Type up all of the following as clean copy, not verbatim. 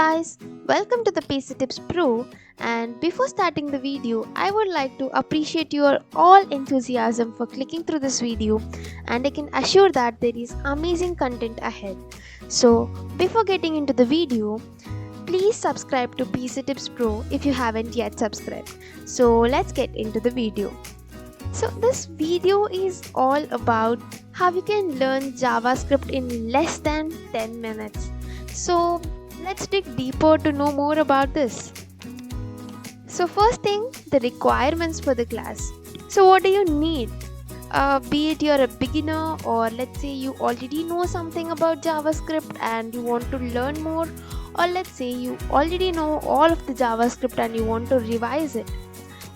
guys, welcome to the PC Tips Pro. And before starting the video, I would like to appreciate your all enthusiasm for clicking through this video, and I can assure that there is amazing content ahead. So, before getting into the video, please subscribe to PC Tips Pro if you haven't yet subscribed. So, let's get into the video. So, this video is all about how you can learn JavaScript in less than 10 minutes. So, let's dig deeper to know more about this. So, first thing, the requirements for the class. So, what do you need? Be it you're a beginner, or let's say you already know something about JavaScript and you want to learn more, or let's say you already know all of the JavaScript and you want to revise it.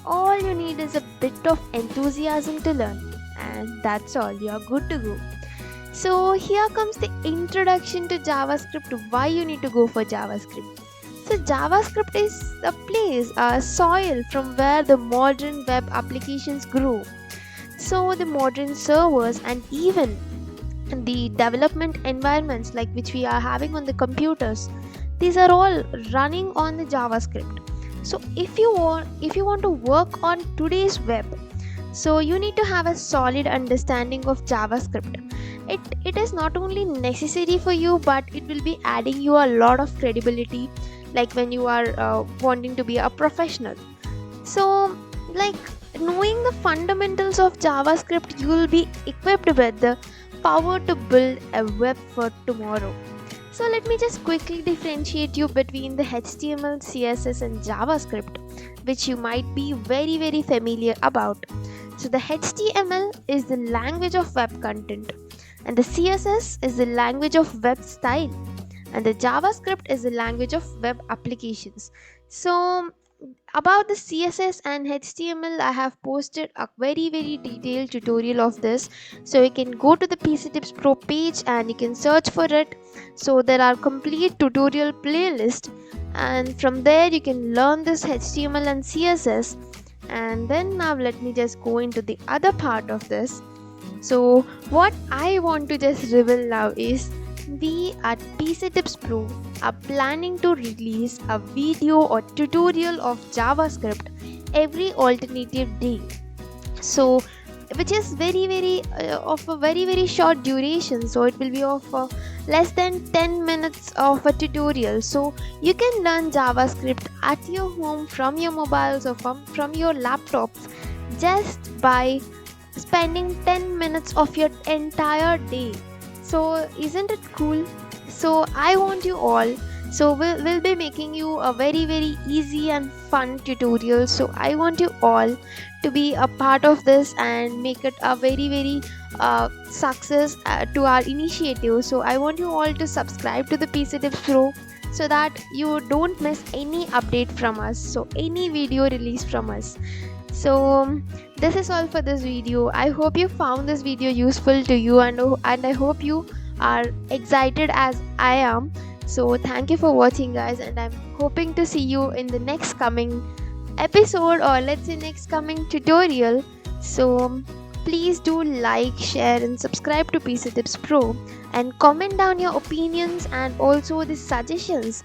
All you need is a bit of enthusiasm to learn, and that's all, you're good to go. So here comes the introduction to JavaScript, why you need to go for JavaScript. So JavaScript is a place, a soil from where the modern web applications grow. So the modern servers and even the development environments like which we are having on the computers, these are all running on the JavaScript. So if you want to work on today's web, so you need to have a solid understanding of JavaScript. It is not only necessary for you, but it will be adding you a lot of credibility, like when you are wanting to be a professional. So, like knowing the fundamentals of JavaScript, you will be equipped with the power to build a web for tomorrow. So let me just quickly differentiate you between the HTML, CSS and JavaScript, which you might be very familiar about. So the HTML is the language of web content, and the CSS is the language of web style, and the JavaScript is the language of web applications. So about the CSS and HTML, I have posted a very detailed tutorial of this, so you can go to the PC Tips Pro page and you can search for it. So there are complete tutorial playlist, and from there you can learn this HTML and CSS. And then now let me just go into the other part of this. So what I want to just reveal now is we at PC Tips Pro are planning to release a video or tutorial of JavaScript every alternative day. So which is of a very short duration, so it will be of less than 10 minutes of a tutorial. So you can learn JavaScript at your home from your mobiles or from your laptops just by spending 10 minutes of your entire day. So isn't it cool? So I want you all, so we'll be making you a very easy and fun tutorial. So I want you all to be a part of this and make it a very success to our initiative. So I want you all to subscribe to the PC Tips Pro so that you don't miss any update from us, so any video release from us. So this is all for this video. I hope you found this video useful to you, and I hope you are excited as I am. So thank you for watching, guys, and I'm hoping to see you in the next coming episode, or let's say next coming tutorial. So please do like, share and subscribe to PC Tips Pro, and comment down your opinions and also the suggestions